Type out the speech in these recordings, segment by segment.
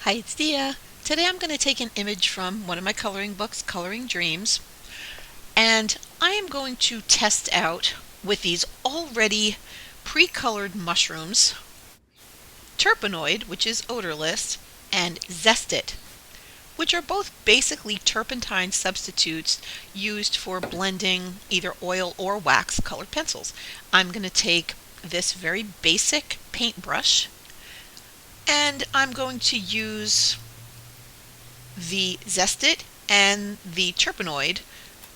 Hi, it's Dia. Today I'm going to take an image from one of my coloring books, Coloring Dreams, and I am going to test out with these already pre-colored mushrooms, Turpenoid, which is odorless, and Zest It, which are both basically turpentine substitutes used for blending either oil or wax colored pencils. I'm going to take this very basic paintbrush and I'm going to use the Zest It and the Turpenoid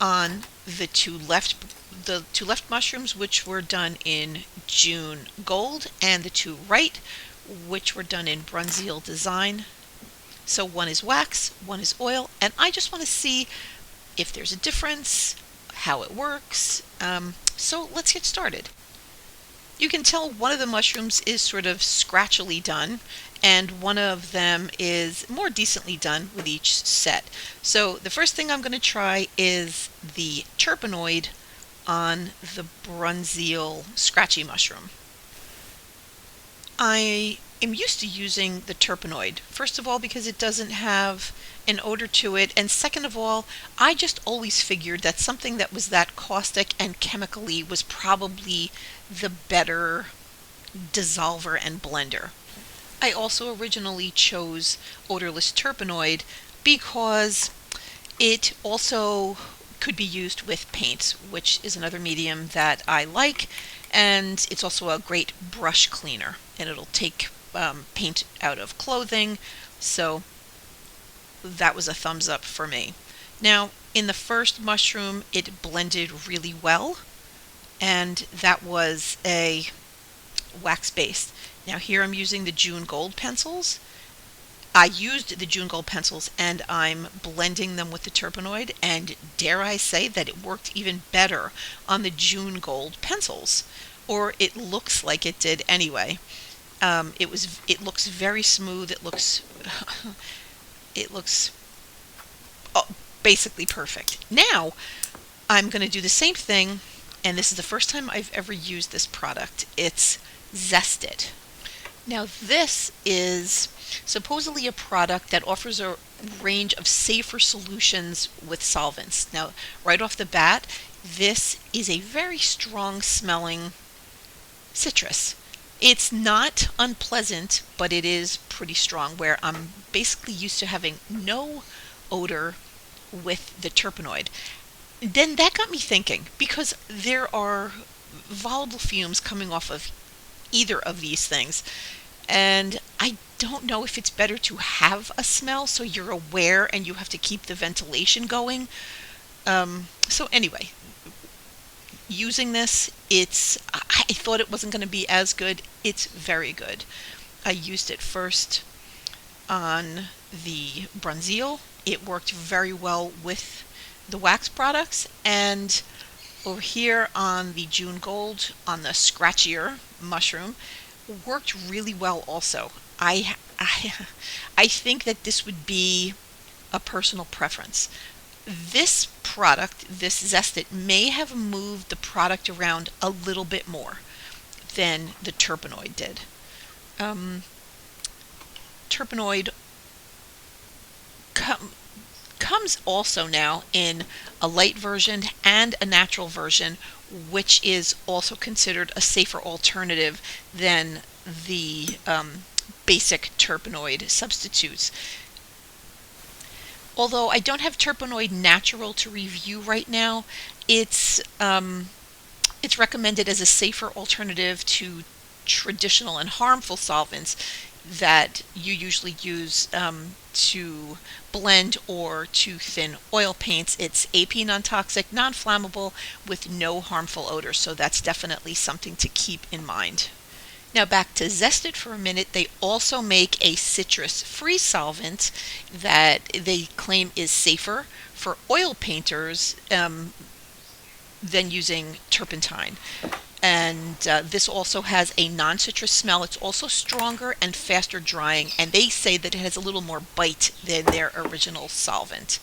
on the two left mushrooms, which were done in June Gold, and the two right, which were done in Bruynzeel design. So one is wax, one is oil, and I just want to see if there's a difference, how it works. So let's get started. You can tell one of the mushrooms is sort of scratchily done, and one of them is more decently done with each set. So the first thing I'm going to try is the Turpenoid on the Bruynzeel scratchy mushroom. I am used to using the Turpenoid, first of all because it doesn't have an odor to it, and second of all, I just always figured that something that was that caustic and chemically was probably the better dissolver and blender. I also originally chose Odorless Turpenoid because it also could be used with paints, which is another medium that I like, and it's also a great brush cleaner, and it'll take paint out of clothing, so that was a thumbs up for me. Now, in the first mushroom, it blended really well, and that was a wax based. Now here I'm using the June Gold pencils. I used the June Gold pencils and I'm blending them with the Turpenoid, and dare I say that it worked even better on the June Gold pencils, or it looks like it did anyway. It looks very smooth. It looks basically perfect. Now I'm going to do the same thing, and this is the first time I've ever used this product. It's Zest It. Now this is supposedly a product that offers a range of safer solutions with solvents. Now right off the bat, this is a very strong smelling citrus. It's not unpleasant, but it is pretty strong, where I'm basically used to having no odor with the Turpenoid. Then that got me thinking, because there are volatile fumes coming off of either of these things, and I don't know if it's better to have a smell so you're aware and you have to keep the ventilation going. So anyway, using this, I thought it wasn't going to be as good. It's very good. I used it first on the Bruynzeel. It worked very well with the wax products, and over here on the June Gold, on the scratchier mushroom, worked really well also. I think that this would be a personal preference. This product, this Zest It, may have moved the product around a little bit more than the Turpenoid did. Turpenoid comes also now in a light version and a natural version, which is also considered a safer alternative than the basic Turpenoid substitutes. Although I don't have Turpenoid natural to review right now, it's recommended as a safer alternative to traditional and harmful solvents that you usually use to blend or to thin oil paints. It's AP non-toxic, non-flammable, with no harmful odor, so that's definitely something to keep in mind. Now back to Zest It for a minute. They also make a citrus-free solvent that they claim is safer for oil painters than using turpentine. And this also has a non-citrus smell. It's also stronger and faster drying, and they say that it has a little more bite than their original solvent.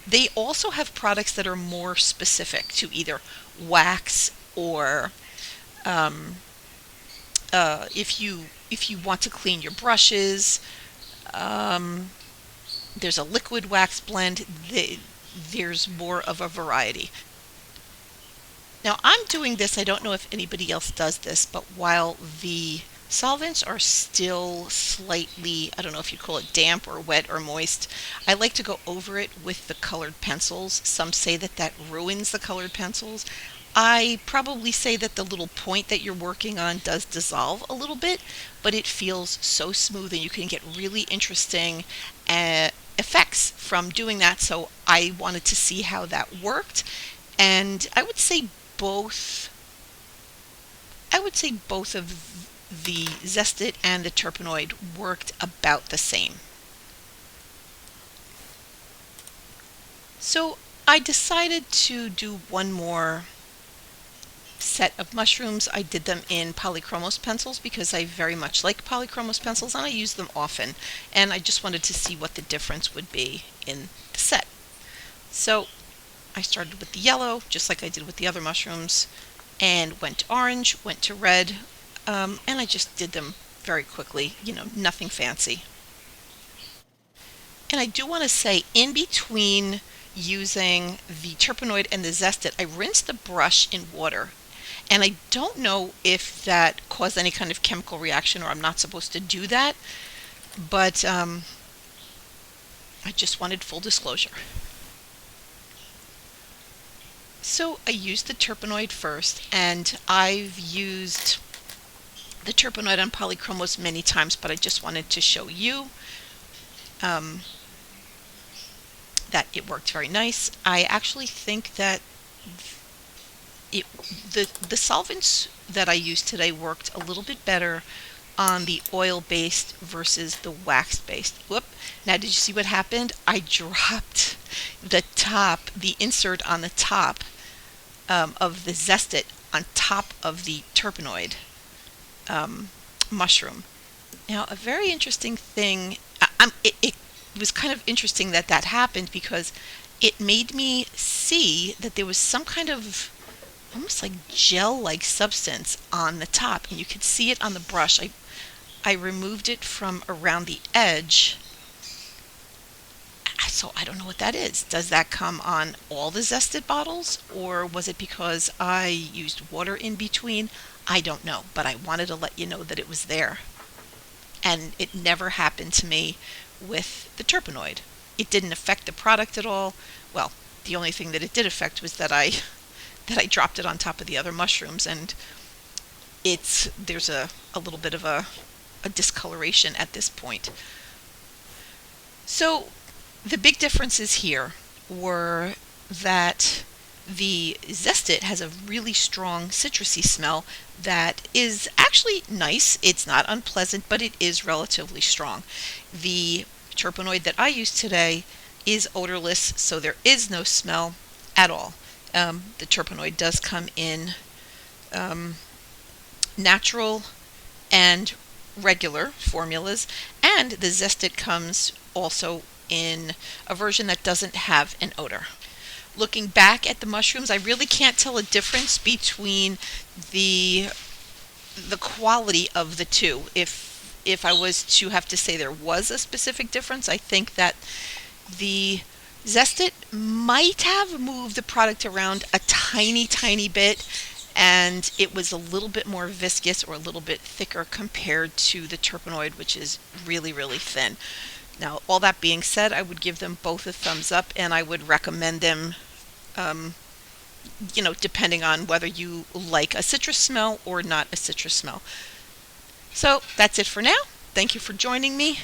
They also have products that are more specific to either wax or if you want to clean your brushes, There's a liquid wax blend. There's more of a variety. Now I'm doing this, I don't know if anybody else does this, but while the solvents are still slightly, I don't know if you call it damp or wet or moist, I like to go over it with the colored pencils. Some say that that ruins the colored pencils. I probably say that the little point that you're working on does dissolve a little bit, but it feels so smooth and you can get really interesting effects from doing that. So I wanted to see how that worked, and I would say both of the Zest It and the Turpenoid worked about the same. So I decided to do one more set of mushrooms. I did them in Polychromos pencils because I very much like Polychromos pencils and I use them often, and I just wanted to see what the difference would be in the set. So I started with the yellow, just like I did with the other mushrooms, and went to orange, went to red, and I just did them very quickly, nothing fancy. And I do want to say, in between using the Turpenoid and the Zest It, I rinsed the brush in water. And I don't know if that caused any kind of chemical reaction or I'm not supposed to do that, but I just wanted full disclosure. So I used the Turpenoid first, and I've used the Turpenoid on Polychromos many times, but I just wanted to show you that it worked very nice. I actually think that the solvents that I used today worked a little bit better on the oil-based versus the wax-based. Whoop. Now did you see what happened? I dropped the insert on the top of the Zest It on top of the Turpenoid mushroom. Now a very interesting thing, it was kind of interesting that happened because it made me see that there was some kind of almost like gel-like substance on the top, and you could see it on the brush. I removed it from around the edge, so I don't know what that is. Does that come on all the Zest It bottles, or was it because I used water in between? I don't know, but I wanted to let you know that it was there. And it never happened to me with the Turpenoid. It didn't affect the product at all. Well, the only thing that it did affect was that I dropped it on top of the other mushrooms, and there's a little bit of a discoloration at this point. So the big differences here were that the Zest It has a really strong citrusy smell that is actually nice. It's not unpleasant, but it is relatively strong. The Turpenoid that I used today is odorless, so there is no smell at all. The Turpenoid does come in natural and regular formulas, and the Zest It comes also in a version that doesn't have an odor. Looking back at the mushrooms, I really can't tell a difference between the quality of the two. If I was to have to say there was a specific difference, I think that the Zest It might have moved the product around a tiny bit, and it was a little bit more viscous or a little bit thicker compared to the Turpenoid, which is really thin. Now, all that being said, I would give them both a thumbs up, and I would recommend them, depending on whether you like a citrus smell or not a citrus smell. So that's it for now. Thank you for joining me.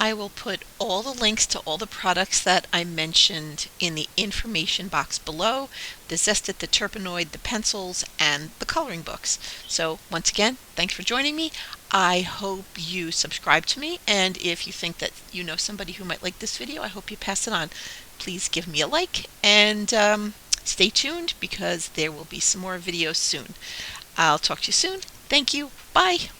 I will put all the links to all the products that I mentioned in the information box below: the Zest It, the Turpenoid, the pencils, and the coloring books. So once again, thanks for joining me. I hope you subscribe to me, and if you think that you know somebody who might like this video, I hope you pass it on. Please give me a like, and stay tuned because there will be some more videos soon. I'll talk to you soon. Thank you. Bye.